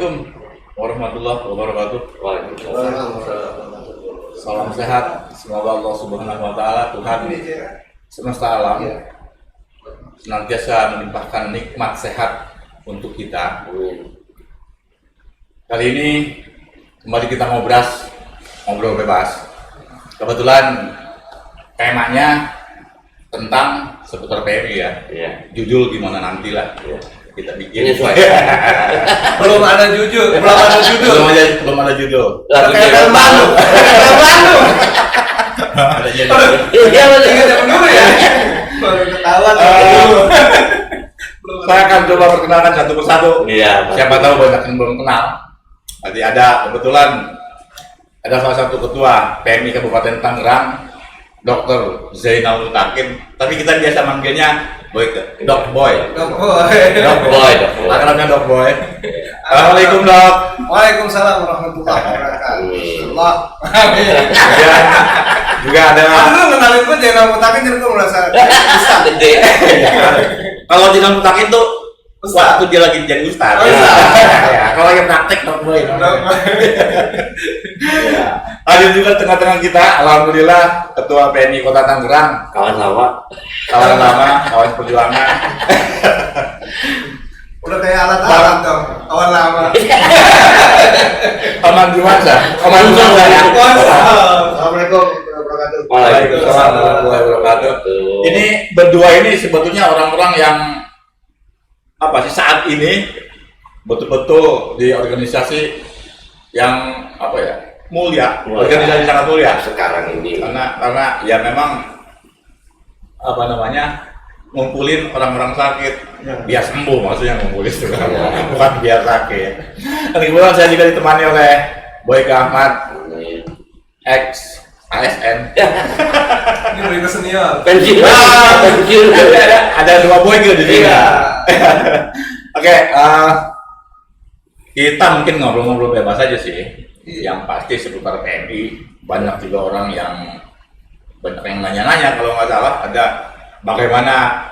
Assalamualaikum warahmatullahi wabarakatuh. Waalaikumsalam. Salam sehat. Semoga Allah Subhanahu wa taala, Tuhan semesta alam, senantiasa melimpahkan nikmat sehat untuk kita. Kali ini kembali kita ngobrol bebas. Kebetulan temanya tentang seputar PMI ya. Judul gimana nantilah. Kita bikin. Belum ada judul. Belum ada judul. Kayak Bandung. Ada jadi. Iya, masih ingat zaman dulu ya. Baru ketahuan. Saya akan coba perkenalkan satu persatu. Iya. Siapa tahu banyak yang belum kenal. Nanti kebetulan ada salah satu ketua PMI Kabupaten Tangerang, Dr. Zainal Mutakin. Tapi kita biasa manggilnya Dok Boy. Akrabnya Dok Boy. Assalamualaikum Dok. Waalaikumsalam warahmatullahi wabarakatuh. Allah. Dan juga ada. Lu kenalin gue Zainal Mutakin, jadi gue merasa Gede. Kalau Zainal Mutakin tuh waktu dia lagi jadi ustaz. Ya, kalau lagi praktek Dok Boy. Ada juga tengah-tengah kita, alhamdulillah Ketua PMI Kota Tangerang, Kawan lama. kawan perjuangan. udah kayak alat-alat dong, kawan lama. Oman Jumansa ya. Assalamualaikum warahmatullahi wabarakatuh. Waalaikumsalam warahmatullahi wabarakatuh. Ini berdua ini sebetulnya orang-orang yang saat ini betul-betul di organisasi yang mulia. Organisasi sangat mulia Sekarang ini. karena ya memang ngumpulin orang-orang sakit biar sembuh, maksudnya ngumpulin itu bukan biar sakit. Dan kebetulan saya juga ditemani oleh Boyke Ahmad, ex ASN. Ini berita senior. Pensiun. Ada dua Boyke di sini. Iya. Oke, kita mungkin ngobrol-ngobrol bebas aja sih. Yang pasti seputar PMI, banyak juga orang yang nanya-nanya, kalau nggak salah ada bagaimana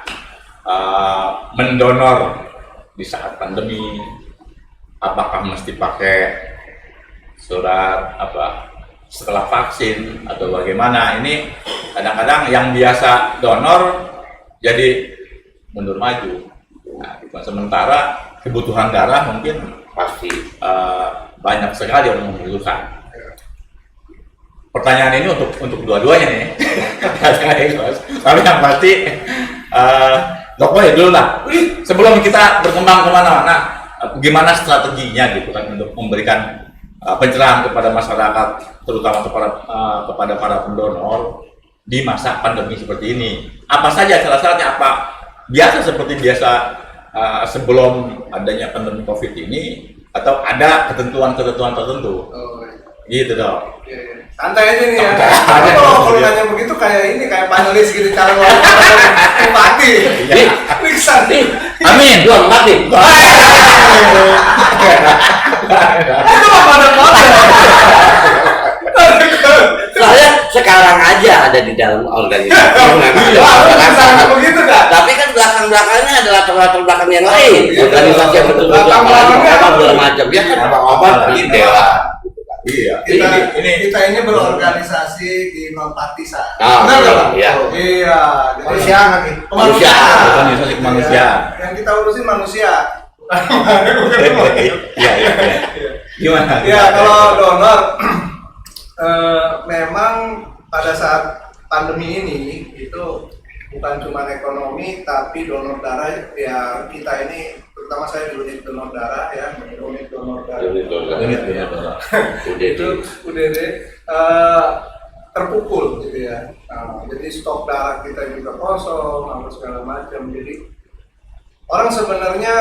mendonor di saat pandemi, apakah mesti pakai surat setelah vaksin atau bagaimana. Ini kadang-kadang yang biasa donor jadi mundur maju. Nah, sementara kebutuhan darah mungkin Pasti. banyak sekali orang membutuhkan. Pertanyaan ini untuk dua-duanya nih. Tapi yang pasti Dok Boy dulu lah. Sebelum kita berkembang kemana-mana, gimana strateginya gitu kan untuk memberikan pencerahan kepada masyarakat, terutama kepada para pendonor di masa pandemi seperti ini. Apa saja syarat-syaratnya? Apa biasa seperti biasa sebelum adanya pandemi COVID ini, atau ada ketentuan-ketentuan tertentu? Gitu Dok. Santai aja nih ya. Santai. Kalau nanya begitu kayak panelis gitu, cara ngomong bupati. Riksan nih. Amin. Dua mati. Itu apa ada kode? Saya sekarang aja ada di dalam organisasi. Begitu dah. Tapi kan belakang-belakangnya adalah latar belakang yang lain. Organisasi yang betul-betul segala macam. Ya kan apa-apa detail. Iya. Kita ini berorganisasi di non partisan. Benar nggak Pak? Iya. Iya. Kemanusiaan lagi. Kemanusiaan. Organisasi kemanusiaan. Yang kita urusin manusia. Iya. Gimana? Ya kalau donor memang pada saat pandemi ini itu bukan cuma ekonomi, tapi donor darah ya kita ini, terutama saya unit donor darah ya, unit donor darah. Itu UDD terpukul gitu ya. Jadi stok darah kita juga kosong, apa segala macam. Jadi orang sebenarnya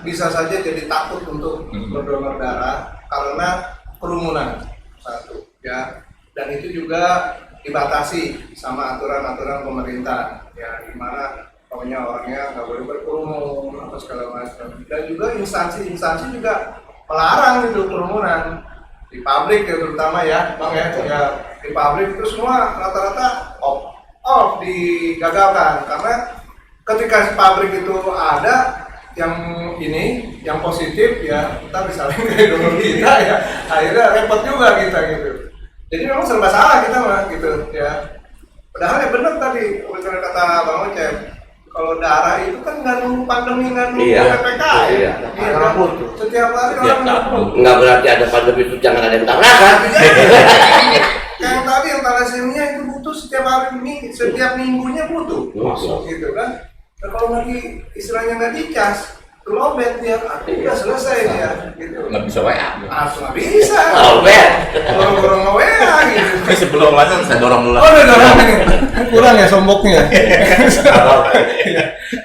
bisa saja jadi takut untuk berdonor darah karena kerumunan satu ya, dan itu juga dibatasi sama aturan-aturan pemerintah ya, dimana pokoknya orangnya nggak boleh berkerumun apa segala macam, dan juga instansi juga melarang itu kerumunan di pabrik ya, terutama ya Bang ya, di pabrik itu semua rata-rata off digagalkan karena ketika pabrik itu ada yang ini, yang positif ya kita misalnya kayak donor kita ya, akhirnya repot juga kita gitu. Jadi memang serba salah kita mah gitu ya. Padahal ya benar tadi, benar kata Bang Ocep, kalau darah itu kan nggak nunggu pandemi, nggak nunggu PPKM. Iya. Kan? Setiap hari orang butuh. Nggak berarti ada pandemi itu jangan ada yang tabrakan. Kayak tadi yang thalassemia itu butuh setiap hari ini, setiap minggunya butuh, gitu kan. Nah, kalau lagi istilahnya nggak dicas, lobet dia, udah selesai dia, gitu. Nggak bisa WA. Nggak bisa. Lobet. Dorong-dorong WA gitu. Tapi sebelum lanjut saya dorong dulu. Oh, udah dorong ini. Kurang ya somboknya.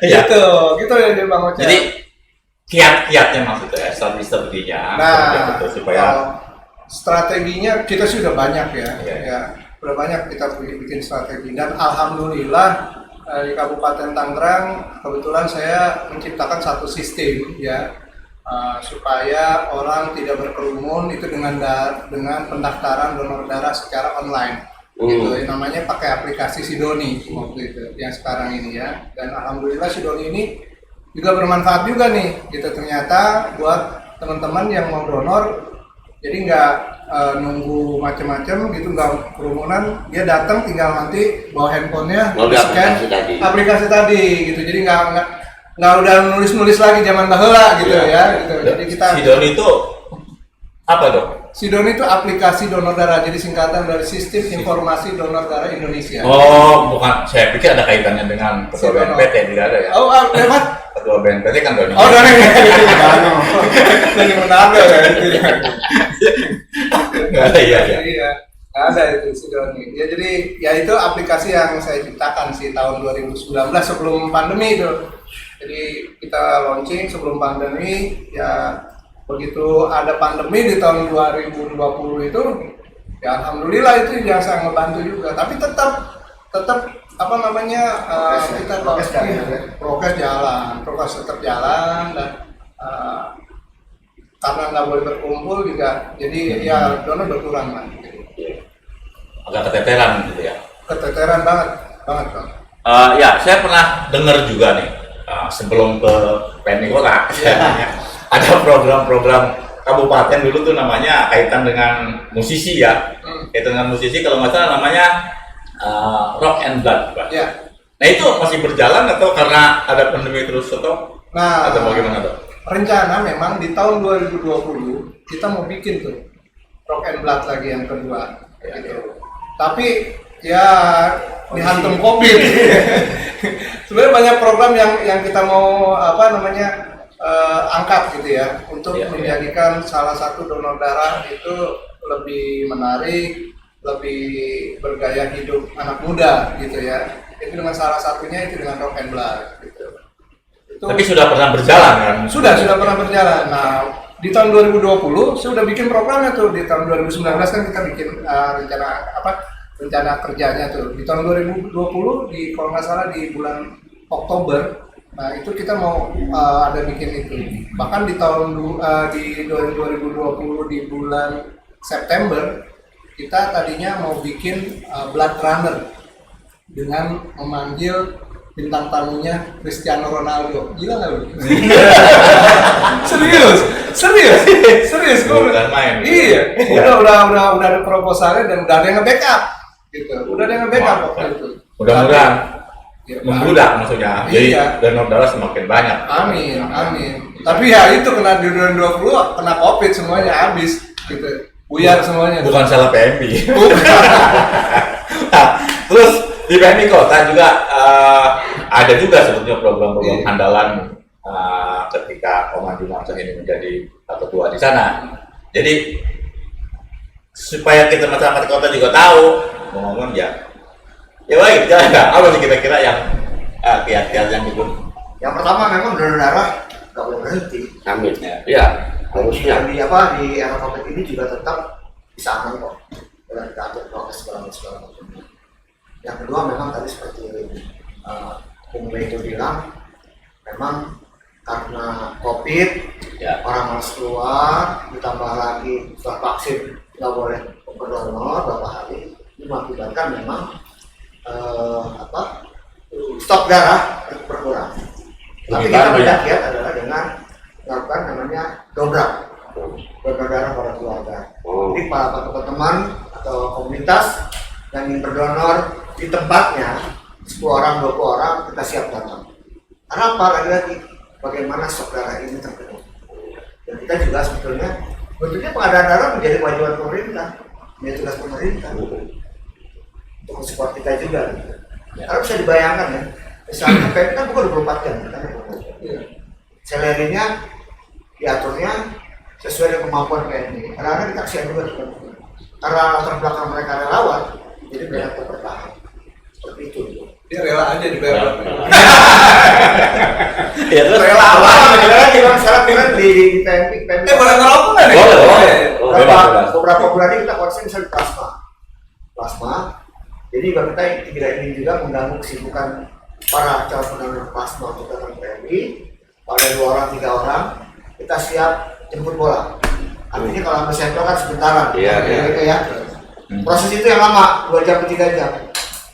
Iya. Gitu yang dia Bang Ocep. Jadi kiat-kiatnya maksudnya, strateginya, betul, supaya strateginya kita sudah banyak ya, Iya. ya sudah banyak kita bikin strategi dan alhamdulillah di Kabupaten Tangerang kebetulan saya menciptakan satu sistem ya supaya orang tidak berkerumun itu dengan pendaftaran donor darah secara online. Gitu, namanya pakai aplikasi Sidoni waktu itu yang sekarang ini ya, dan alhamdulillah Sidoni ini juga bermanfaat juga nih gitu ternyata buat teman-teman yang mau donor, jadi nggak nunggu macam-macam gitu, nggak kerumunan, dia datang tinggal nanti bawa handphonenya scan aplikasi tadi gitu, jadi nggak udah nulis lagi zaman dahulu gitu ya gitu. Jadi kita Sidoni itu apa dong? Sidoni itu aplikasi donor darah, jadi singkatan dari Sistem Informasi Donor Darah Indonesia. Oh, bukan. Saya pikir ada kaitannya dengan ketua BNPT, tidak ada ya? Oh, lewat? Ketua BNPT kan Doni. Oh, Doni. Dari Manado ya itu ya. Nggak ada, iya. Iya, nggak ada itu Sidoni. Ya jadi ya itu aplikasi yang saya ciptakan sih tahun 2019 sebelum pandemi itu. Jadi kita launching sebelum pandemi ya. Begitu ada pandemi di tahun 2020 itu, ya alhamdulillah itu yang sangat membantu juga. Tapi tetap apa namanya kita prokes tetap jalan dan karena nggak boleh berkumpul juga, jadi ya donor berkurang lah. Agak keteteran gitu ya? Keteteran banget Bang. Ya, saya pernah dengar juga nih sebelum ke PMI Kota. Ada program-program kabupaten dulu tuh namanya kaitan dengan musisi ya. Kaitan dengan musisi kalau nggak salah namanya Rock and Blood, Pak. Ya. Nah itu masih berjalan atau karena ada pandemi terus atau bagaimana tuh? Rencana memang di tahun 2020 kita mau bikin tuh Rock and Blood lagi yang kedua gitu. Tapi ya dihantam COVID. Sebenarnya banyak program yang kita mau angkat gitu ya untuk menjadikan salah satu donor darah itu lebih menarik, lebih bergaya hidup anak muda gitu ya. Itu dengan salah satunya itu dengan Rock and Blood gitu. Tapi sudah pernah berjalan kan? Sudah pernah berjalan. Nah, di tahun 2020 saya udah bikin programnya tuh. Di tahun 2019 kan kita bikin rencana kerjanya tuh. Di tahun 2020 kalau nggak salah di bulan Oktober. Nah itu kita mau ada bikin itu. Bahkan di tahun di 2020 di bulan September kita tadinya mau bikin Blood Runner dengan memanggil bintang tamunya Cristiano Ronaldo. Gila nggak lu? Serius. Bukan main. Iya. Udah ada proposalnya dan udah ada yang nge-backup gitu. Udah ada yang nge-backup waktu itu. Mudah-mudahan. Membludak maksudnya, jadi donor darah semakin banyak. Amin. Tapi ya itu kena di 2020 kena COVID semuanya habis gitu, buyar semuanya. Bukan salah PMI. Nah, terus di PMI Kota juga ada juga sebetulnya program-program andalan ketika Om Andi Mansah ini menjadi ketua di sana. Jadi supaya kita masyarakat kota juga tahu, ngomong ya baik, jalan nggak? Apa sih kira-kira yang kiat-kiat yang itu? Yang pertama memang donor darah nggak boleh berhenti. Amin. Ya, harusnya. Dan di era COVID ini juga tetap bisa aman kok. Dengan kita atur prokes segala macam. Yang kedua memang tadi seperti Bung itu bilang, memang karena COVID, orang harus keluar, ditambah lagi setelah vaksin nggak boleh berdonor beberapa hari, ini mengakibatkan memang stok darah berkurang. Tapi kita punya kiat adalah dengan para teman-teman atau komunitas yang ingin berdonor di tempatnya 10 orang, 20 orang kita siap datang. Karena apa? Lagi-lagi bagaimana stok darah ini terpenuhi. Dan kita juga sebetulnya pengadaan darah menjadi kewajiban pemerintah, menjadi tugas pemerintah untuk support kita juga. Karena bisa dibayangkan ya, misalnya PMI kan bukan 24 jam, salary-nya diaturnya sesuai dengan kemampuan PMI. Karena kita kasihan juga karena latar belakang mereka relawan, jadi mereka bertahan. Seperti itu. Dia rela aja dibayar. Ya terus Rela apa? Kalau sekarang kemarin di PMI, Boleh ngerokok nggak nih? Boleh. beberapa bulan ini kita konsen misalnya di plasma. Jadi kita tidak ingin juga mengganggu kesibukan para calon pendonor plasma untuk datang ke PMI. Pada 2 orang, 3 orang, kita siap jemput bola. Artinya kalau ambil sampel kan sebentaran. Ya. Proses itu yang lama, 2 jam, 3 jam.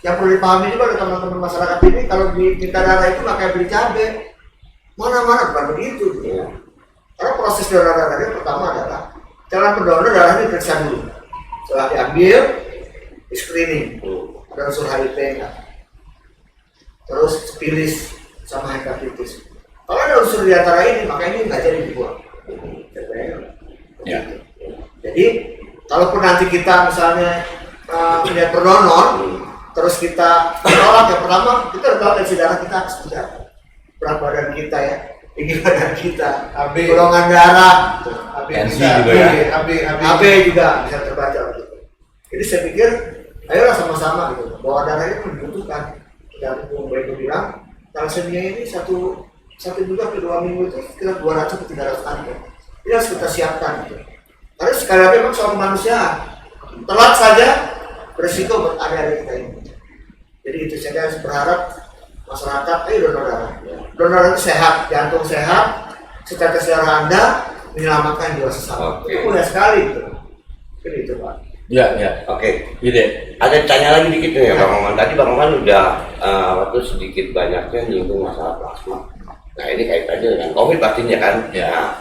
Yang perlu dipahami juga oleh teman-teman masyarakat ini, kalau minta darah itu nggak kayak beli cabai. Mana-mana bukan begitu. Gitu. Karena proses donor darah ini pertama adalah calon pendonor darahnya diperiksa dulu. Setelah diambil, di screening, ada unsur HIV enggak, terus spilis sama hepatitis. Kalau ada unsur di antara ini, maka ini nggak jadi dibuang. Ya. Jadi, kalaupun nanti kita misalnya punya berdonor, terus kita menolak, yang pertama kita udah tahu tensi darah kita seperti apa, berat badan kita ya, tinggi badan kita, golongan darah, tensi juga ya, AB juga bisa terbaca gitu. Jadi saya pikir ayolah sama-sama gitu, bahwa darah itu dibutuhkan. Dan Bung Baik bilang thalassemia ini satu bulan ke 2 minggu itu sekitar 200 ke 300 kali. Ini harus kita siapkan gitu. Karena sekali lagi memang soal kemanusiaan, telat saja berisiko buat adik-adik kita ini. Jadi itu saya berharap masyarakat, donor darah. Donor itu sehat, jantung sehat, status darah Anda menyelamatkan jiwa sesama. Itu mudah sekali gitu. Jadi itu Pak. Ya. Oke. Ide. Ada tanya lagi dikit nih ya Bang Oman. Tadi Bang Oman udah waktu sedikit banyaknya nyinggung masalah plasma. Nah ini kaitannya dengan COVID pastinya kan. Ya.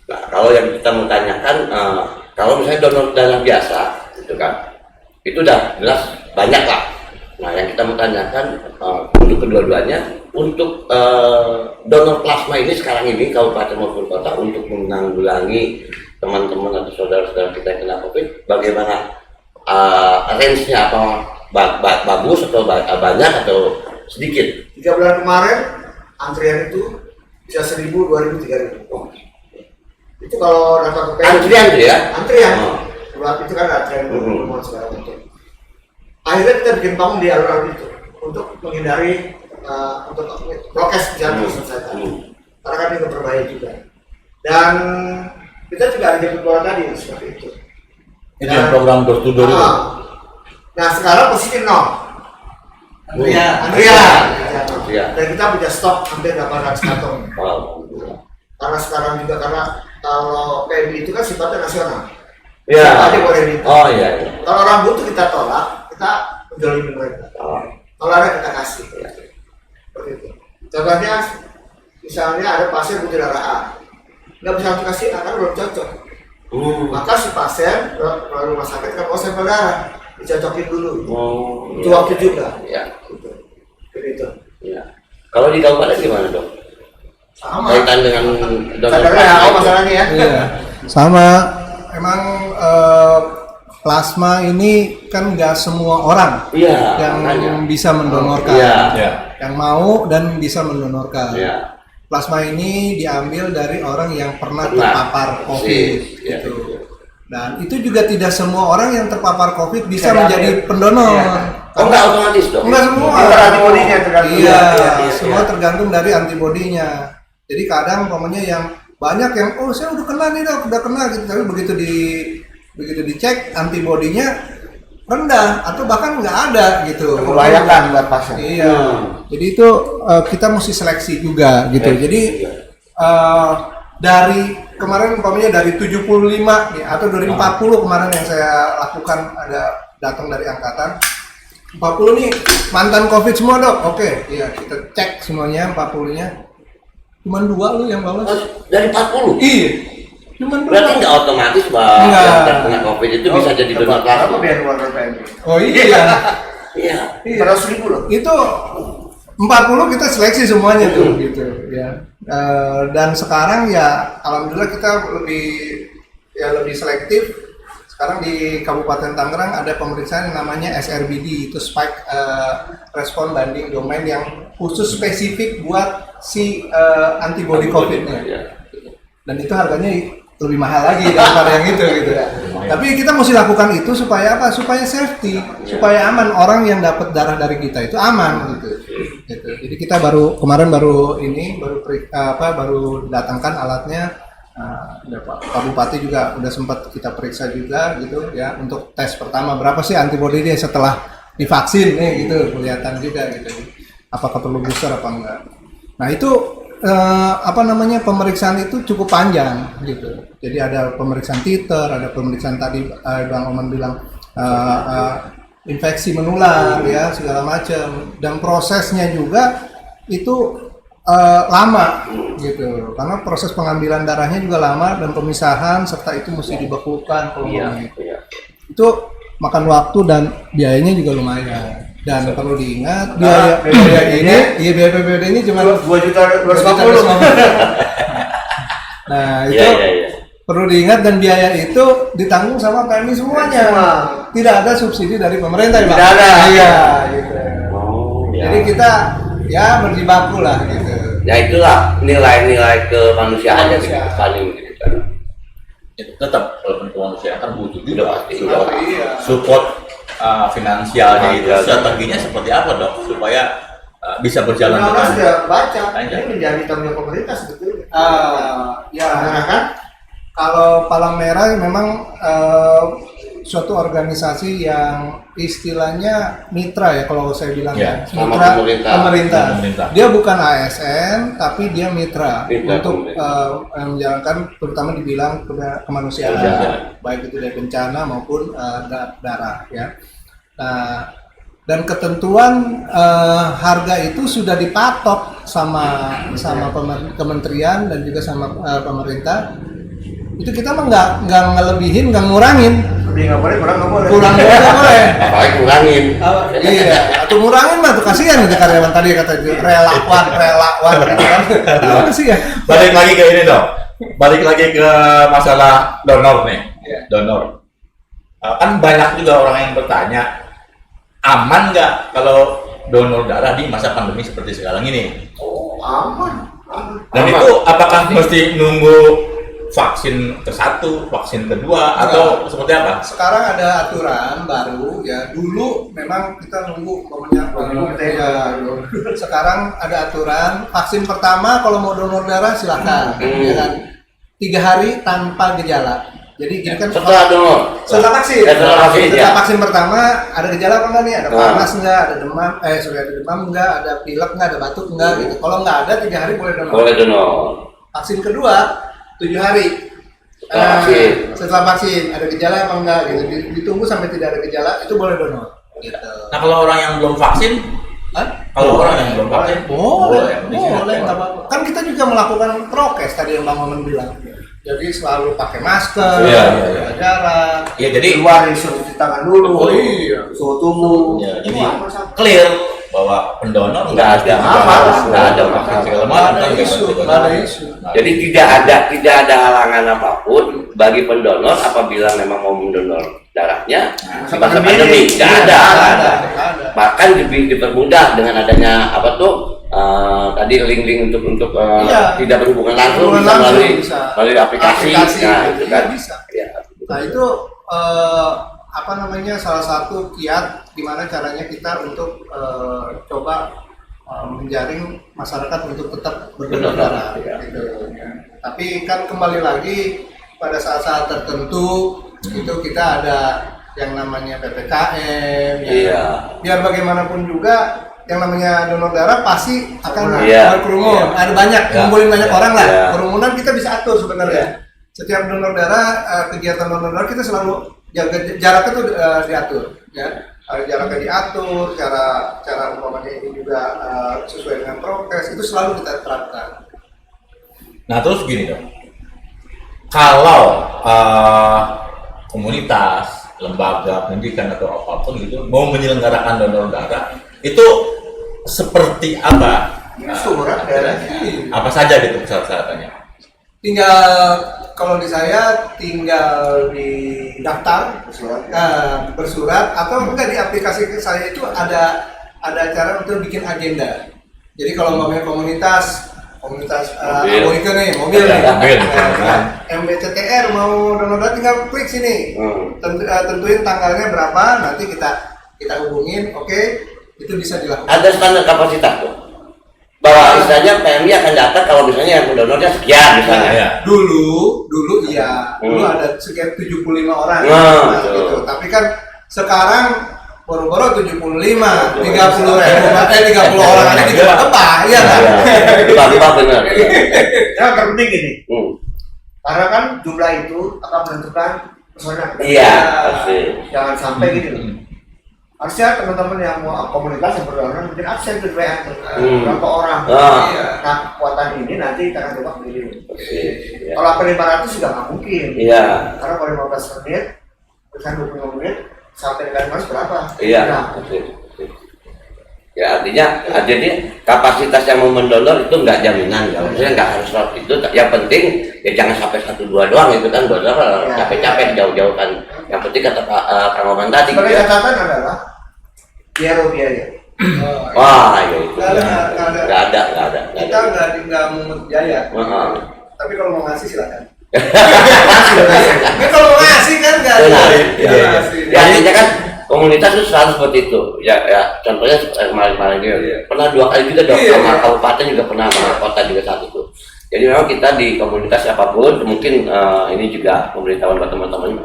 Nah kalau yang kita mau tanyakan, kalau misalnya donor darah biasa, gitu kan, itu udah jelas banyak lah. Nah yang kita mau tanyakan untuk kedua-duanya, untuk donor plasma ini sekarang ini kabupaten maupun kota untuk menanggulangi teman-teman atau saudara-saudara kita yang kena COVID, bagaimana range-nya, apa bagus atau banyak atau sedikit? 3 bulan kemarin antrian itu bisa 1.000, 2.000, 3.000. Itu kalau data PPN Antrian tuh ya? Antrian. Itu kan antrian segala macam. Akhirnya kita bikin panggung di alur-alur itu untuk menghindari untuk prokes jangan selesai. Karena kan itu berbahaya juga. Dan kita juga ada jemput bola tadi seperti itu. Itu yang program door to door itu. Nah sekarang posisi 0. Antrian. Dan kita punya stok hampir 800 kantong. Karena sekarang juga karena kalau PMI itu kan sifatnya nasional. Iya. Aja boleh minta. Oh iya. Kalau orang butuh kita tolak, kita menjolimi mereka. Kalau ada kita kasih. Seperti itu. Contohnya, misalnya ada pasien butuh darah A, nggak bisa langsung kasih A karena belum cocok. Maka si pasien melalui rumah sakit kan mau sampel darah, dicocokin dulu. Itu waktu juga. Ya. Seperti itu. Ya. Kalau di kabupaten gimana dok? Sama. Kaitan dengan Sadarnya masalahnya ya. Iya. Sama. Emang plasma ini kan nggak semua orang yang bisa mendonorkan. Yang mau dan bisa mendonorkan. Plasma ini diambil dari orang yang pernah terpapar COVID gitu. Dan itu juga tidak semua orang yang terpapar COVID bisa menjadi pendonor. Enggak otomatis dong. Enggak semua. Antibodinya tergantung. Iya, semua tergantung dari antibodinya. Jadi kadang umpamanya yang banyak yang saya udah kena nih dok, udah kena gitu, tapi begitu dicek antibodinya rendah atau bahkan nggak ada gitu. Membahayakan buat pasien. Iya. Jadi itu kita mesti seleksi juga gitu. Jadi dari kemarin umpamanya dari 75 nih, atau dari 40 kemarin yang saya lakukan, ada datang dari angkatan 40 nih mantan COVID semua dok. Oke, iya kita cek semuanya 40-nya. Cuman 2 lu yang lolos. Dari 40? Iya. Berarti nggak otomatis bahwa Nggak. yang terkena COVID itu bisa jadi donor Berapa plasma. biaya keluarga PMI? Oh iya. Iya. 400.000 loh. Itu 40 kita seleksi semuanya tuh gitu ya. Dan sekarang ya alhamdulillah kita lebih selektif. Sekarang di Kabupaten Tangerang ada pemeriksaan yang namanya SRBD, itu Spike Respon Binding Domain yang khusus spesifik buat si antibody COVID-nya. Dan itu harganya lebih mahal lagi daripada yang itu gitu. Tapi kita mesti lakukan itu supaya apa? Supaya safety, supaya aman, orang yang dapat darah dari kita itu aman gitu. Jadi kita kemarin baru datangkan alatnya. Pak Bupati juga udah sempat kita periksa juga gitu ya untuk tes pertama berapa sih antibody dia setelah divaksin nih gitu, kelihatan juga gitu apakah perlu booster apa enggak. Nah itu pemeriksaan itu cukup panjang gitu. Jadi ada pemeriksaan titer, ada pemeriksaan tadi Bang Oman bilang infeksi menular ya segala macam, dan prosesnya juga itu lama gitu, karena proses pengambilan darahnya juga lama dan pemisahan serta itu mesti dibekukan kalau itu makan waktu dan biayanya juga lumayan. Dan perlu diingat biaya PPD ini cuma 2.250.000. Nah itu perlu diingat, dan biaya itu ditanggung sama PMI semuanya, tidak ada subsidi dari pemerintah. Tidak ada. Iya gitu. Jadi kita ya berjibaku lah gitu. Ya itulah nilai-nilai kemanusiaan yang kita saling gitu kan. Itu tetap walaupun kemanusiaan kan butuh juga pasti Iya. support finansialnya itu. Strateginya seperti apa dok supaya bisa berjalan Orang dengan sudah baca, lancar? ini menjadi tanggung jawab pemerintah sebetulnya. Ya Nah, kan? kalau Palang Merah memang suatu organisasi yang istilahnya mitra ya kalau saya bilang Ya, sama mitra pemerintah. Pemerintah. Dia bukan ASN tapi dia mitra untuk pemerintah. menjalankan, terutama dibilang kemanusiaan, baik itu dari bencana maupun darah ya. Nah, dan ketentuan harga itu sudah dipatok sama kementerian dan juga sama pemerintah. Itu kita mah nggak ngelebihin, nggak ngurangin. Lebih nggak boleh, kurang nggak boleh. Kurang nggak boleh. Apalagi kurangin. Iya, atau ngurangin mah tuh kasihan gitu karyawan tadi kata relawan gitu kan. Kasihan. Balik lagi ke ini dong. Balik lagi ke masalah donor nih. Donor. Kan banyak juga orang yang bertanya, aman nggak kalau donor darah di masa pandemi seperti sekarang ini? Oh, aman. Dan itu apakah mesti nunggu vaksin ke-1, vaksin kedua, atau seperti apa? Sekarang ada aturan baru ya. Dulu memang kita nunggu sekarang ada aturan vaksin pertama kalau mau donor darah silakan ya kan. 3 hari tanpa gejala. Jadi gini kan setelah vaksin. Setelah vaksin pertama ada gejala apa enggak nih? Ada panas enggak? Ada demam? Ada demam enggak? Ada pilek enggak? Ada batuk enggak? Gitu. Kalau enggak ada 3 hari boleh donor. Boleh donor. Vaksin kedua 7 hari. Setelah vaksin ada gejala apa enggak? Gitu. Ditunggu sampai tidak ada gejala itu boleh donor. Gitu. Nah kalau orang yang belum vaksin, kalau orang yang belum vaksin boleh nggak apa-apa. Kan kita juga melakukan prokes tadi yang Bang Maman bilang. Jadi selalu pakai masker, jaga jarak. Iya jadi Keluar disuruh cuci tangan dulu. Oh iya. Suhu tubuh. ya, jadi clear bahwa pendonor Nggak ada segala macam. Nggak ada isu. Jadi tidak ada halangan apapun bagi pendonor apabila memang mau mendonor darahnya di masa pandemi. Nggak ada. Bahkan dipermudah dengan adanya tadi link-link untuk tidak berhubungan langsung bisa melalui aplikasi. Nah, itu kan bisa. Ya. Nah itu salah satu kiat gimana caranya kita untuk coba menjaring masyarakat untuk tetap berdonor darah. Gitu. Tapi kan kembali lagi pada saat-saat tertentu itu kita ada yang namanya PPKM. Biar bagaimanapun juga yang namanya donor darah pasti akan berkerumun. Ada banyak, ngumpulin banyak orang lah. Kerumunan kita bisa atur sebenarnya. Setiap donor darah, kegiatan donor darah kita selalu jaga jaraknya tuh diatur, ya. Jaraknya diatur, cara umpamanya ini juga sesuai dengan prokes itu selalu kita terapkan. Nah terus gini dong, kalau komunitas, lembaga pendidikan atau apapun gitu mau menyelenggarakan donor darah itu seperti apa? Surat Apa saja gitu persyaratannya? Tinggal kalau di saya tinggal di daftar bersurat atau enggak di aplikasi saya itu ada cara untuk bikin agenda. Jadi kalau ngomongin komunitas Aboike nih, mobil nih. MBCTR mau donor darah tinggal klik sini. Tentuin tanggalnya berapa, nanti kita hubungin, oke, itu bisa dilakukan. Ada standar kapasitas tuh. Bahwa istilahnya PMI akan data kalau misalnya yang mendonornya sekian misalnya. Ya. Dulu iya, dulu ada sekitar 75 orang. Gitu. Tapi kan sekarang boro-boro 75, 30 orang aja digebah, iya kan? Gebah benar. Yang terpenting ini, karena kan jumlah itu akan menentukan personal. Iya, pasti. Jangan sampai gitu. Harusnya teman-teman yang mau komunitas yang berdonor mungkin absen tuh WA berapa orang. Nah, kekuatan ini nanti kita akan coba begini. Kalau apa 500 juga nggak mungkin. Iya. Karena kalau 15 menit, misalnya 25 menit sampai dengan mas berapa? Iya. Ya artinya kapasitas yang mau mendonor itu nggak jaminan, ya. Maksudnya nggak harus itu. Yang penting ya jangan sampai 1-2 doang itu kan donor capek-capek jauh-jauh kan. Yang penting kata Kang Oman tadi. Sebagai catatan adalah biaya. Wah, ya itu. Nggak ada. Kita nggak mungut biaya. Tapi kalau mau ngasih silakan. Kalau mau ngasih kan nggak ada. Ya artinya kan komunitas itu selalu seperti itu. Ya contohnya kemarin-kemarin gitu. Pernah 2 kali juga dong sama kabupaten juga pernah, sama kota juga saat itu. Jadi memang kita di komunitas apapun mungkin ini juga pemberitahuan buat teman-teman.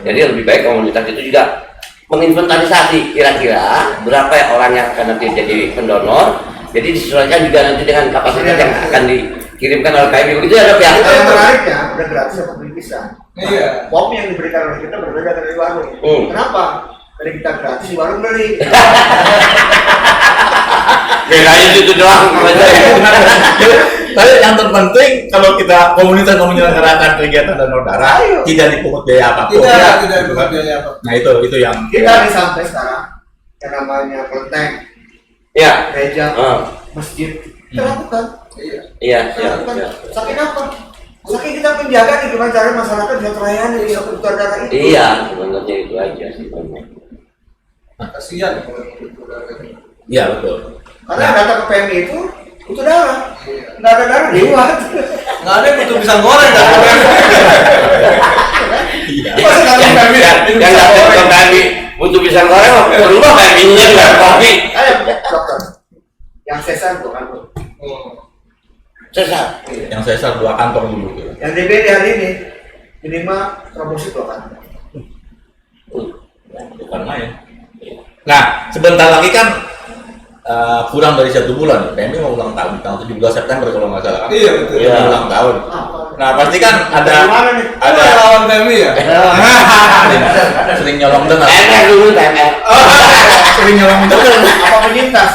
Jadi lebih baik komunitas itu juga menginventarisasi kira-kira berapa orang yang akan nanti jadi pendonor. Jadi disesuaikan juga nanti dengan kapasitas yang akan dikirimkan oleh KMI begitu ya dok ya. Yang menariknya udah gratis atau beli pisah. Iya. Pom yang diberikan oleh kita berbeda dari warung. Kenapa? Dari kita gratis di warung beli. Bedanya itu doang. Tapi yang terpenting kalau kita komunitas mau menyelenggarakan kegiatan donor darah tidak dipungut biaya apapun. Tidak dipungut biaya apapun. Nah itu yang kita sampai sekarang yang namanya kelenteng, gereja, masjid kita lakukan. Iya. Saking apa? Saking kita menjaga nih gimana cara masyarakat bisa terlayani bisa kebutuhan darah itu. Iya, sebenarnya itu aja sih. Kasihan. Iya betul. Karena data ke PMI itu butuh darah. Nggak ada darah lewat. Nggak ada yang butuh pisang goreng. Yang datang ke PMI butuh pisang goreng, berubah PMI-nya juga kopi. Ayo, dokter. Yang sesar bukan tuh. Sesar. Yang sesar 2 kantor dulu. Yang DBD hari ini minimal promosi 2 kantor. Bukan main. Nah, sebentar lagi kan kurang dari 1 bulan, PMI mau ulang tahun tanggal 17 September kalau nggak salah kan? Iya betul. Iya. Ulang tahun. Nah pasti kan ada lawan PMI ya. Sering nyolong dengar. TMR dulu TMR. Sering nyolong dengar. Apa penyintas?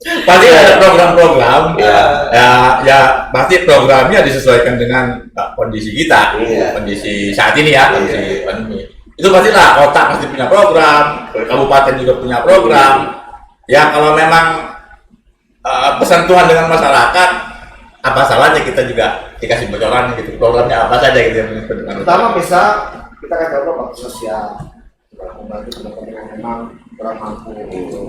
Pasti ada program-program. Ya pasti programnya disesuaikan dengan kondisi kita, kondisi saat ini ya, kondisi pandemi. Itu pastilah kota pasti punya program, kabupaten juga punya program. Ya kalau memang bersentuhan dengan masyarakat, apa salahnya kita juga dikasih bocoran gitu, programnya apa saja gitu yang pertama bisa kita kan coba bakti sosial, membantu teman-teman yang memang kurang mampu gitu.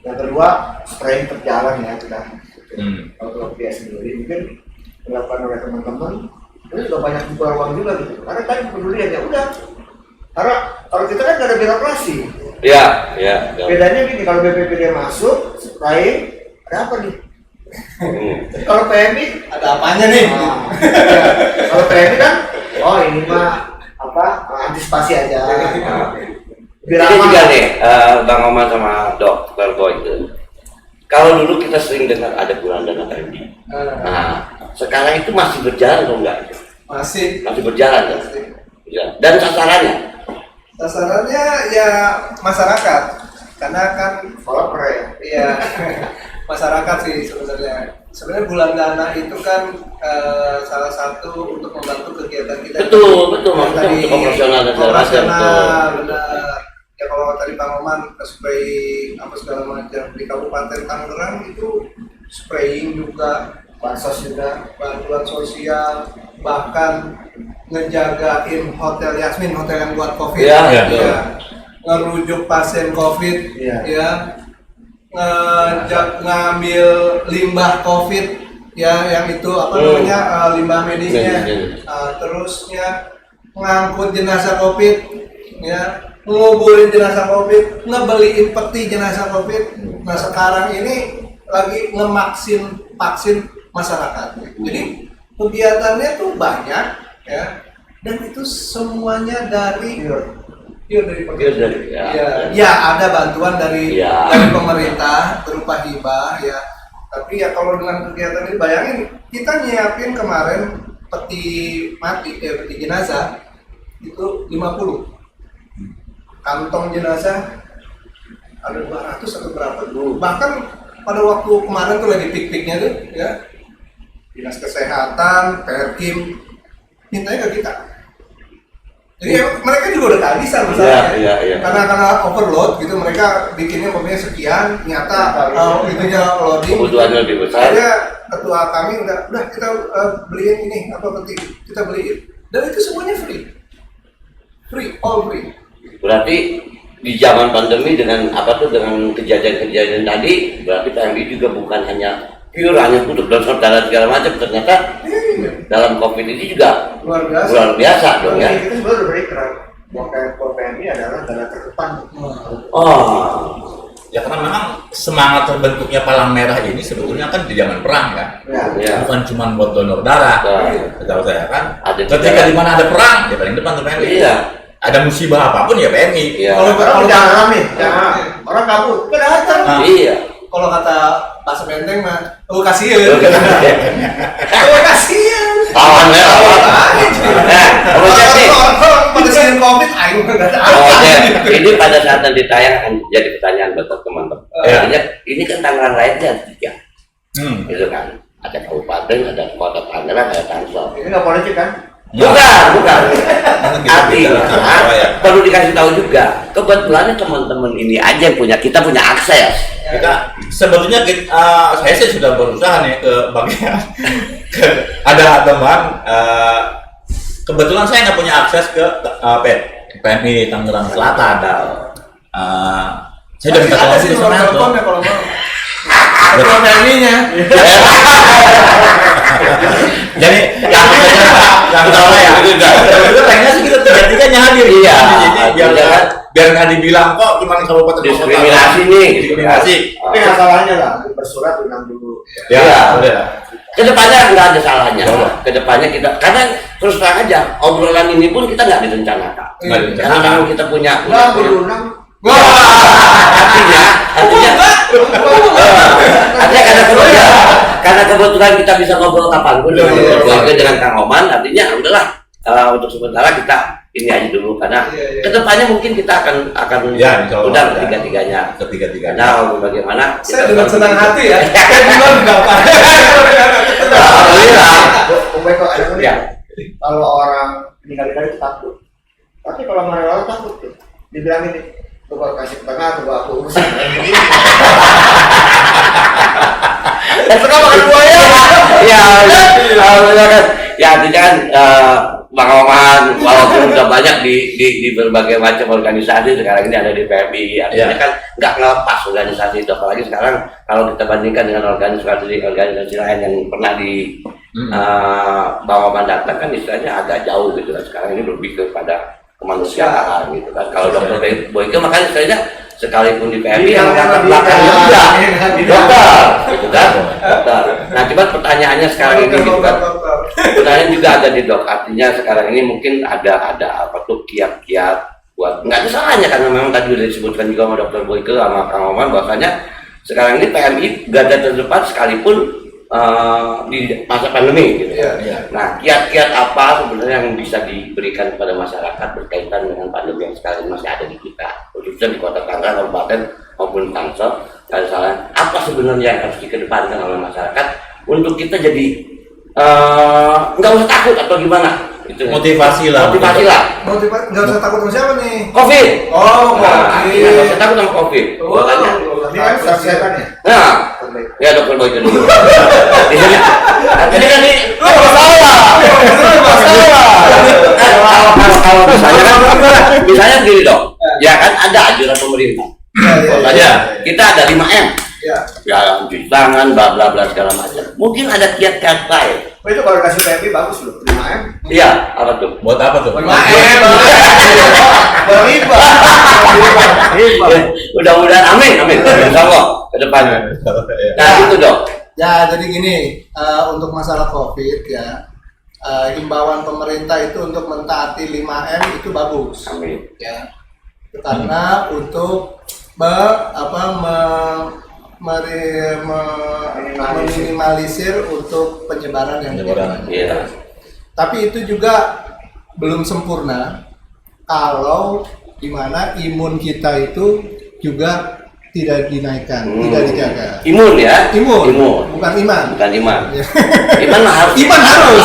Yang kedua spraying berjalan ya kita. Kalau dia sendiri mungkin dilakukan oleh teman-teman, itu juga banyak butuh ruang juga gitu. Karena kan kepedulian ya udah. Karena kalau kita kan nggak ada birokrasi. Iya. Bedanya gini, kalau BPPD masuk, spraying, ada apa nih? Kalau PMI Ada apanya nih? Kalau PMI kan, oh ini mah antisipasi aja. Jadi juga nih, Bang Oman sama Dr. Boy itu. Kalau dulu kita sering dengar ada bulan dana PMI. Nah, sekarang itu masih berjalan atau enggak? Masih berjalan ya. Dan sasarannya? Sasarannya ya masyarakat, karena kan Kalau ya. iya masyarakat sih sebenarnya. sebenarnya bulan dana itu kan salah satu untuk membantu kegiatan kita. Betul, maksudnya untuk operasional dan segala macam. Benar. Ya kalau tadi Bang Oman spray apa segala macam di Kabupaten Tangerang itu spraying juga, bansos juga, bantuan sosial, bahkan ngejagain hotel Yasmin, hotel yang buat COVID, ngerujuk pasien COVID, ngambil limbah COVID, ya yang itu apa namanya limbah medisnya, terusnya ngangkut jenazah COVID, ya nguburin jenazah COVID, ngebeliin peti jenazah COVID. Nah sekarang ini lagi vaksin masyarakat. Jadi kegiatannya tuh banyak, ya, dan itu semuanya dari ada bantuan dari pemerintah berupa hibah, ya. Tapi ya kalau dengan kegiatan ini bayangin kita nyiapin kemarin peti jenazah itu 50. Kantong jenazah ada 200 atau berapa dulu. Bahkan pada waktu kemarin tuh lagi pik-piknya tuh, ya, Dinas Kesehatan, Perkim mintanya ke kita. Jadi mereka juga udah kehabisan masalahnya. Karena overload gitu, mereka bikinnya pokoknya sekian, nyata itunya loading. Kebutuhannya lebih besar. Akhirnya ketua kami udah kita beliin ini apa peti, kita beliin. Dan itu semuanya free, all free. Berarti di zaman pandemi dengan dengan kejadian-kejadian tadi, berarti PMI juga bukan hanya untuk donor darah segala macam, ternyata dalam COVID ini juga luar biasa dong ya. Kita sebenarnya udah berikrar bahwa PMI adalah darah terdepan. Ya karena memang semangat terbentuknya Palang Merah ini sebetulnya kan di zaman perang kan, bukan cuma buat donor darah. Setahu saya kan, ketika di mana ada perang, ya paling depan tuh PMI. Ada musibah apapun ya PMI. Kalau jangan rame, orang kabur, kelihatan. Kalau kata Pak Sementeng mah, kasihan. Kasihan. Lawan ya. Orang pada sini COVID, ayo ini pada saat nanti tayang akan jadi pertanyaan buat teman-teman. Ini kan Tangerang lainnya ada 3. Gitu kan. Ada kabupaten, ada kota Tangerang, ada Tangsel. Ini nggak politik kan? Bukan. Artinya perlu dikasih tahu juga. Kebetulan teman-teman ini aja yang kita punya akses. Kita sebetulnya saya sih sudah berusaha nih ke bagian ada teman kebetulan saya nggak punya akses ke PMI Tangerang Selatan. Saya udah minta tolong sih sama telepon ya kalau mau. Ketua PMI-nya. Jadi yang tahu ya. Itu pengennya sih kita 3-3-nya hadir. Jadi biar nggak dibilang kok cuma kabupaten diskriminasi nih. Diskriminasi. Tapi nggak salahnya lah bersurat undang dulu. Ya, udah. Kedepannya nggak ada salahnya. Kedepannya kita karena terus terang aja obrolan ini pun kita nggak direncanakan. Karena memang kita punya. Karena kebetulan kita bisa ngobrol kapanpun dengan Kang Oman, artinya udahlah untuk sementara kita ini aja dulu karena kedepannya mungkin kita akan undang ketiga-tiganya. Nah, bagaimana? Saya dengan senang hati ya. Saya juga dapat. Kalau orang meninggal itu takut, tapi kalau orang takut tuh dibilang ini, coba kasih tengah, coba aku urusin. Suka makan buaya. Ya artinya kan Bang Oman walaupun udah banyak di berbagai macam organisasi sekarang ini ada di PMI, artinya kan nggak ngelepas organisasi itu, apalagi sekarang kalau kita bandingkan dengan organisasi lain yang pernah di Bang Oman datang kan istilahnya agak jauh gitu kan, sekarang ini lebih kepada kemanusiaan gitu kan. Kalau Dokter Boyke makanya istilahnya sekalipun di PMI yang latar belakangnya juga dokter, gitu kan? Dokter. Nah, cuma pertanyaannya sekarang ini gitu kan. Pertanyaan juga ada di dok. Artinya sekarang ini mungkin ada apa tuh kiat-kiat buat nggak ada salahnya karena memang tadi sudah disebutkan juga sama Dokter Boyke sama Kang Oman bahwasanya sekarang ini PMI garda terdepan sekalipun di masa pandemi gitu ya. Nah, kiat-kiat apa sebenarnya yang bisa diberikan kepada masyarakat berkaitan dengan pandemi yang sekarang masih ada di kita, khususnya di Kota Tangerang, Kabupaten maupun Tangsel. Apa sebenarnya yang harus dikedepankan oleh masyarakat untuk kita jadi nggak usah takut atau gimana? Itu Motivasi lah. Motivasi lah. Motivasi, nggak usah takut sama siapa nih? COVID. Oh, Nah, COVID. nggak usah takut sama COVID. Oh, Makanya. Ini kan kesehatan ya. Nah, ya dokter Boy itu dulu. Di sini. Jadi kan ini masalah. Kalau misalnya begini dok, ya kan ada anjuran pemerintah. Makanya kita ada 5M. Ya, cuci tangan, bla bla bla segala macam. Mungkin ada kiat-kiat lain. Oh, itu kalau kasih PMI bagus loh, 5M. Iya, apa tuh? Buat apa tuh? 5M. Berriba. Mudah-mudahan amin. Insya Allah ke depannya. Nah, itu dok. Ya, jadi gini, untuk masalah COVID ya, himbauan pemerintah itu untuk mentaati 5M itu bagus. Amin. Ya. Karena untuk meminimalisir untuk penyebaran yang lebih banyak. Iya. Tapi itu juga belum sempurna kalau di mana imun kita itu juga tidak dinaikkan, tidak dijaga. Imun ya? Imun. Bukan iman. Ya. Iman mah harus. Iman harus.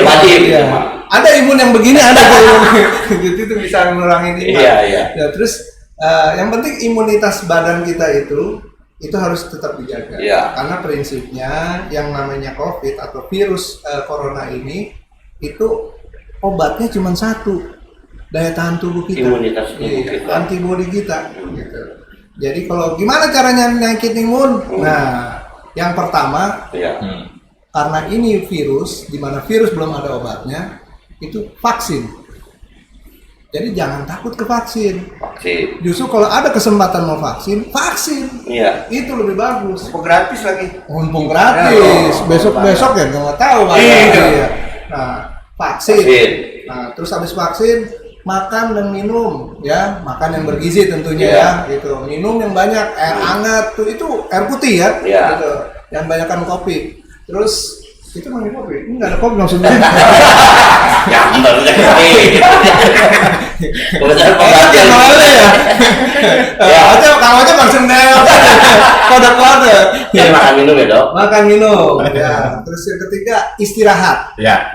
Wajib. Iya. Ada imun yang begini, ada imun gitu itu bisa mengurangi iman. Iya. Ya, terus yang penting imunitas badan kita itu harus tetap dijaga. Iya. Karena prinsipnya yang namanya COVID atau virus corona ini itu obatnya cuma satu, daya tahan tubuh kita. Imunitas tubuh kita. Antibodi kita. Gitu. Jadi kalau gimana caranya naikin imun? Nah, yang pertama, karena ini virus, di mana virus belum ada obatnya, itu vaksin. Jadi jangan takut ke vaksin. Justru kalau ada kesempatan mau vaksin. Iya. Itu lebih bagus. Mumpung gratis lagi. Mumpung gratis. Besok ya nggak tahu. Iya. Nah, vaksin. Nah, terus habis vaksin makan dan minum ya, makan yang bergizi tentunya ya, gitu. Minum yang banyak, air hangat tuh itu air putih ya, gitu. Yang banyakkan kopi. Terus itu mana kopi? Enggak ada kopi maksudnya. Ya, baru kopi. Kebetulan pengajian. Ya, aja langsung kode. Ya, makan minum ya, Dok. Makan minum. Ya, terus yang ketiga istirahat. Ya.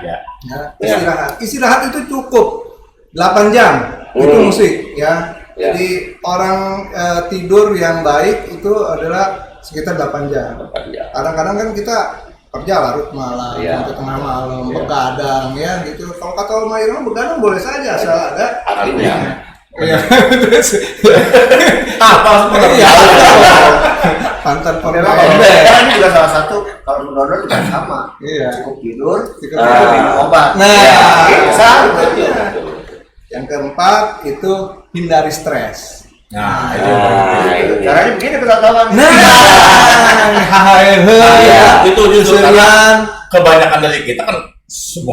Istirahat. Istirahat itu cukup 8 jam itu musik ya. Jadi orang tidur yang baik itu adalah sekitar 8 jam. Kadang-kadang kan kita kerja larut malam, sampai tengah malam, begadang ya gitu. Kalau kata Om Irma begadang boleh saja asal ada artinya. Iya. Apa sebenarnya? Pantan pemain. Ini juga salah satu kalau menurut juga sama. Iya. Cukup tidur, minum obat. Nah, sama. Yang keempat itu hindari stres. Nah, itu. Caranya begini ketahuan. Itu justru karena kebanyakan dari kita kan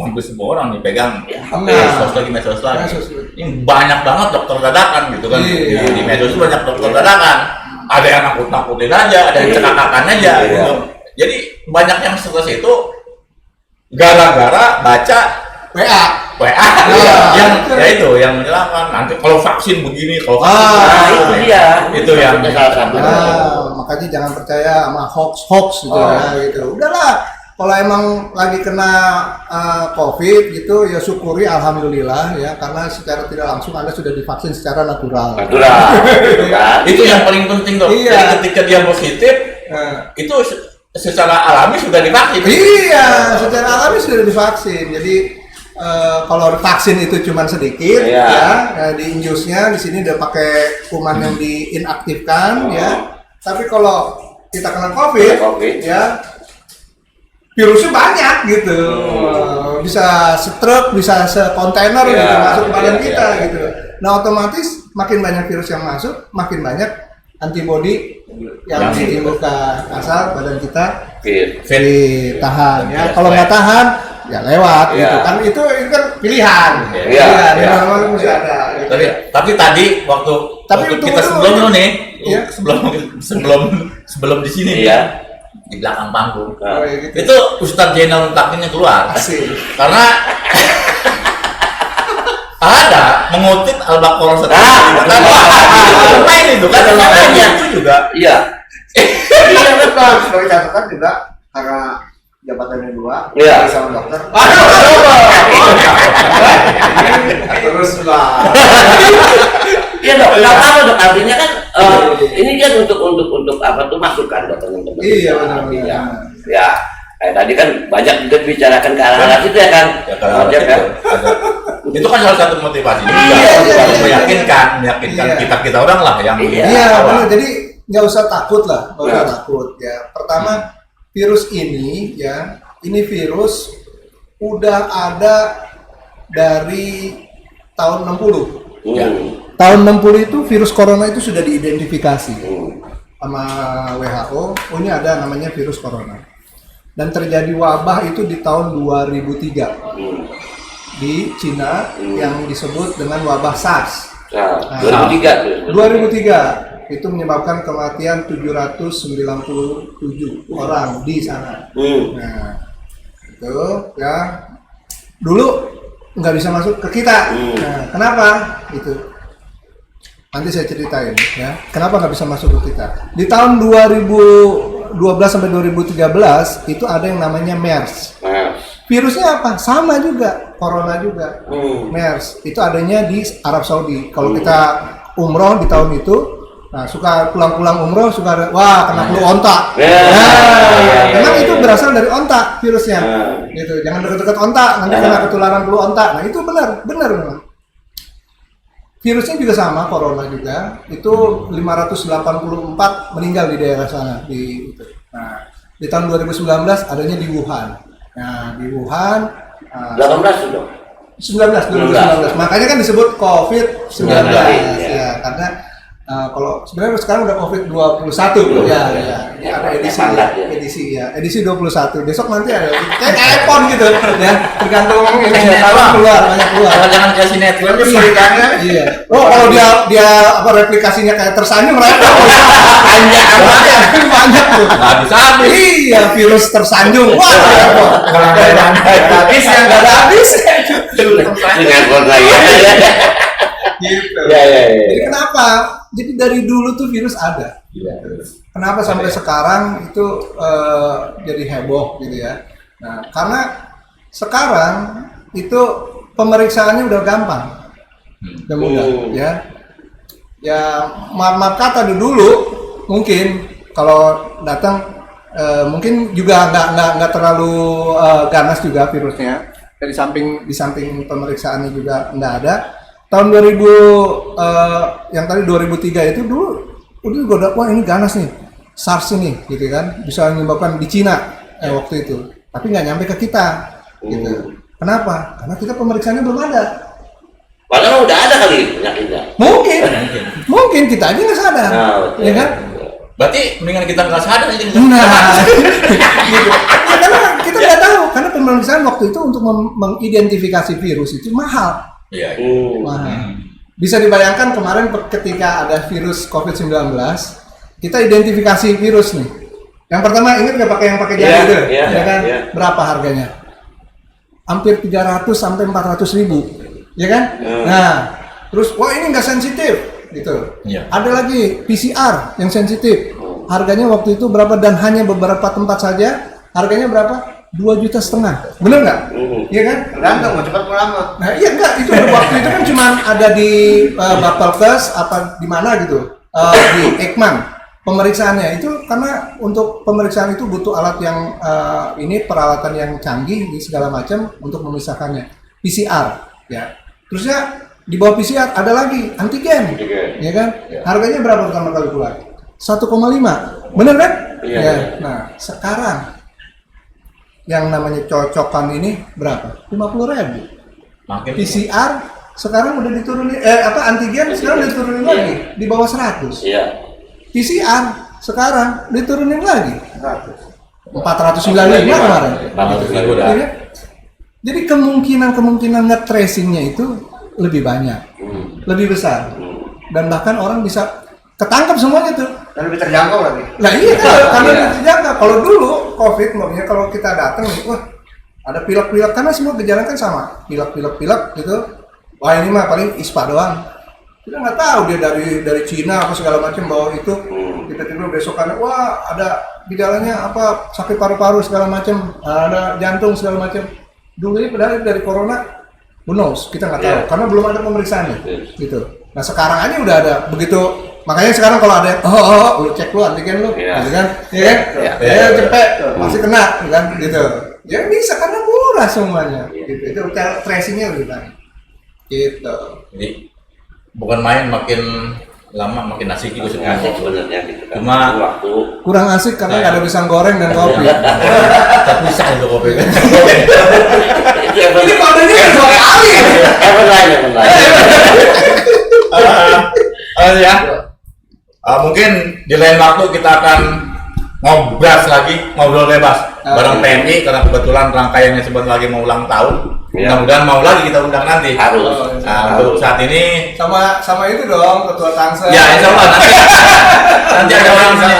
hampir semua orang nih pegang medsos lagi. Ini banyak banget dokter dadakan gitu kan. Di medsos itu banyak dokter dadakan. Ada yang nakut-nakutin aja, ada yang cekakakan aja gitu. Jadi banyak yang stres itu gara-gara baca WA yang menyerangkan nanti kalau vaksin begini, kalau vaksin itu yang salah satu. Makanya jangan percaya sama hoax gitu ya gitu. Udahlah, kalau emang lagi kena COVID gitu ya syukuri alhamdulillah ya, karena secara tidak langsung Anda sudah divaksin secara natural. Itu yang paling penting dok. Jadi ketika dia positif itu secara alami sudah divaksin. Iya, secara alami sudah divaksin. Jadi kalau vaksin itu cuma sedikit ya, di infusnya di sini udah pakai kuman yang diinaktifkan ya. Tapi kalau kita kena COVID ya virusnya banyak gitu. Bisa setruk, bisa sekontainer gitu masuk ke badan kita gitu. Nah, otomatis makin banyak virus yang masuk, makin banyak antibodi yang ditimbulkan asal badan kita tahan ya. Kalau nggak tahan ya lewat gitu kan, itu kan pilihan. Memang mesti ada. Tapi tadi waktu kita sebelum nih, sebelum di sini di belakang panggung, itu Ustadz Zainal Mutakin yang keluar. Karena ada mengutip Al-Baqarah itu kan itu juga. Iya betul. Sebagai catatan juga karena jabatannya 2, Iya. sama dokter. Terus lah. Iya dok, nggak apa dok. Artinya kan ini kan untuk apa tuh masukan buat teman-teman. Iya, benar. Iya. Ya, kayak tadi kan banyak juga dibicarakan ke arah situ ya kan. Ya, kalau Ojek, itu, ada. Itu kan salah satu motivasi juga untuk meyakinkan kita orang lah yang Iya, benar. Jadi nggak usah takut lah, nggak usah takut ya. Pertama, virus ini ya, ini virus udah ada dari tahun 60. Ya. Tahun 60 itu virus corona itu sudah diidentifikasi sama WHO. Oh, ini ada namanya virus corona. Dan terjadi wabah itu di tahun 2003 di Cina yang disebut dengan wabah SARS. Nah, Nah, 2003 tuh. 2003 itu menyebabkan kematian 797 orang di sana. Nah, itu ya dulu nggak bisa masuk ke kita. Nah, kenapa? Itu nanti saya ceritain ya. Kenapa nggak bisa masuk ke kita? Di tahun 2012 sampai 2013 itu ada yang namanya MERS. Virusnya apa? Sama juga, corona juga. MERS itu adanya di Arab Saudi. Kalau kita umroh di tahun itu, nah suka pulang-pulang umroh suka ada, wah kena flu onta. Memang itu berasal dari onta virusnya. Gitu. Jangan dekat-dekat onta, nanti kena ketularan flu onta. Nah itu benar memang. Virusnya juga sama, corona juga. Itu 584 meninggal di daerah sana di itu. Nah, di tahun 2019 adanya di Wuhan. Nah, di Wuhan 18 sudah. 2019. Makanya kan disebut COVID-19 ya, karena kalau sebenarnya sekarang udah COVID-21 ya, ada edisi 21. Besok nanti ada kayak iPhone gitu ya, tergantung ini keluar. Jangan kasih network Iya. Oh, kalau dia apa replikasinya kayak tersanjung repot. Banyak tuh. Nggak bisa habis. Iya, virus tersanjung. Wah, repot. Habis yang nggak ada habis. Network lagi. Gitu. Ya. Jadi kenapa? Jadi dari dulu tuh virus ada. Kenapa sampai sekarang itu jadi heboh gitu ya? Nah, karena sekarang itu pemeriksaannya udah gampang, udah mudah ya. Ya maaf kata dulu mungkin kalau datang mungkin juga nggak terlalu ganas juga virusnya. Di samping pemeriksaannya juga nggak ada. Tahun 2000 yang tadi 2003 itu dulu udah wah ini ganas nih, SARS ini gitu kan, bisa menyebabkan di Cina waktu itu, tapi nggak nyampe ke kita gitu. Kenapa? Karena kita pemeriksaannya belum ada. Padahal udah ada kali penyakitnya. Mungkin kita aja nggak sadar, ya kan? Berarti mendingan kita nggak sadar aja. Gitu. Ya, karena kita nggak tahu, karena pemeriksaan waktu itu untuk mengidentifikasi virus itu mahal. Iya. Bisa dibayangkan kemarin ketika ada virus COVID-19, kita identifikasi virus nih. Yang pertama ingat nggak yang pakai jari itu, ya kan? Berapa harganya? Hampir 300 sampai 400 ribu, ya kan? Nah, terus wah ini nggak sensitif, gitu. Ada lagi PCR yang sensitif. Harganya waktu itu berapa dan hanya beberapa tempat saja. Harganya berapa? 2,5 juta, bener nggak? Iya kan? Tergantung mau cepat mau lama. Nah iya enggak, itu waktu itu kan cuma ada di Bapelkes apa di mana gitu, di Ekman pemeriksaannya itu, karena untuk pemeriksaan itu butuh alat yang ini peralatan yang canggih di segala macam untuk memisahkannya. PCR ya, terusnya di bawah PCR ada lagi antigen, ya kan? Harganya berapa pertama kali keluar? 1,5, bener kan? Ya. Nah sekarang yang namanya cocokan ini berapa? 50.000. PCR sekarang udah diturunin, antigen sekarang diturunin lagi di bawah 100. PCR sekarang diturunin lagi 495 kemarin. Jadi kemungkinan nge-tracingnya itu lebih banyak, lebih besar, dan bahkan orang bisa ketangkap semuanya tuh. Dan lebih terjangkau lagi. Nah iya, karena lebih terjangkau. Kalau dulu COVID, makanya kalau kita datang, wah ada pilek-pilek, karena semua gejala kan sama, pilek gitu. Wah ini mah paling ISPA doang. Kita nggak tahu dia dari Cina apa segala macam bawa itu, tiba-tiba besokannya wah ada gejalanya apa sakit paru-paru segala macam, ada jantung segala macam. Dulu ini padahal dari corona, who knows, kita nggak tahu karena belum ada pemeriksaannya, gitu. Nah sekarang aja udah ada begitu, makanya sekarang kalau ada lu cek lu antigen lu, gitu kan, cepet masih kena, kan, gitu. Ya bisa karena murah semuanya, gitu. Itu cara tracingnya lebih baik, gitu. Jadi bukan main, makin lama makin asik juga Asik sebenarnya gitu kan. Cuma waktu Kurang asik karena nggak ada pisang goreng dan kopi. bisa itu kopi. itu Ini kodenya kan 2 kali. Evan lain. Ya. Mungkin di lain waktu kita akan ngobrol bebas bareng PMI karena kebetulan rangkaiannya sebentar lagi mau ulang tahun. Mudah-mudahan mau lagi kita undang nanti. Harus. Untuk saat ini Sama itu dong ketua Tangsel. ya insya Allah nanti ada orang sini.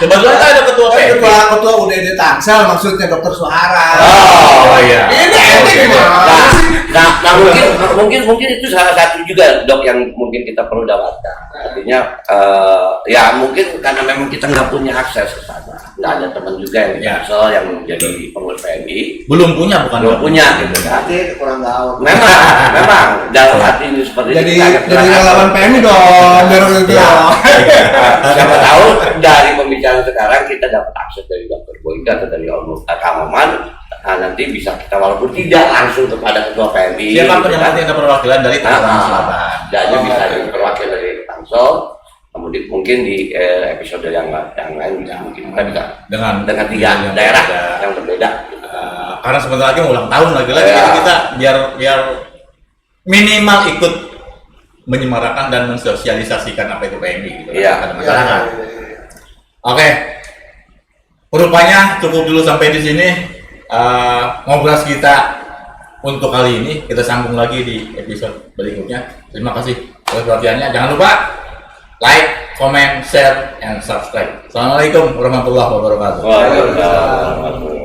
Kebetulan kita ada ketua PMI. Ketua UDD Tangsel maksudnya Dokter Suhara. Oh iya. Ini gimana? Nah mungkin itu salah satu juga dok yang mungkin kita perlu dapatkan. Artinya ya mungkin karena memang kita nggak punya akses ke sana, nggak ada teman juga yang di Tangsel yang menjadi pengurus PMI. Belum punya Gitu kan. Berarti kurang tahu. Memang dalam hati ini seperti Jadi itu. relawan PMI dong, biar gitu. Siapa tahu dari pembicaraan sekarang kita dapat akses dari Dr. Boyka atau dari Kang Maman. Nanti bisa kita walaupun tidak langsung kepada ketua PMI. Siapapun yang nanti ada perwakilan dari Tangerang Selatan. Hanya bisa diperwakilan dari Tangsel. Kemudian mungkin di episode yang lain mungkin kita bisa dengan 3 daerah yang berbeda. Karena sebentar lagi mau ulang tahun lagi kita biar minimal ikut menyemarakan dan mensosialisasikan apa itu PMI gitu pada masyarakat. Oke. Rupanya cukup dulu sampai di sini ngobrol kita untuk kali ini. Kita sambung lagi di episode berikutnya. Terima kasih atas perhatiannya. Jangan lupa like, comment, share, and subscribe. Assalamualaikum warahmatullahi wabarakatuh. Waalaikumsalam.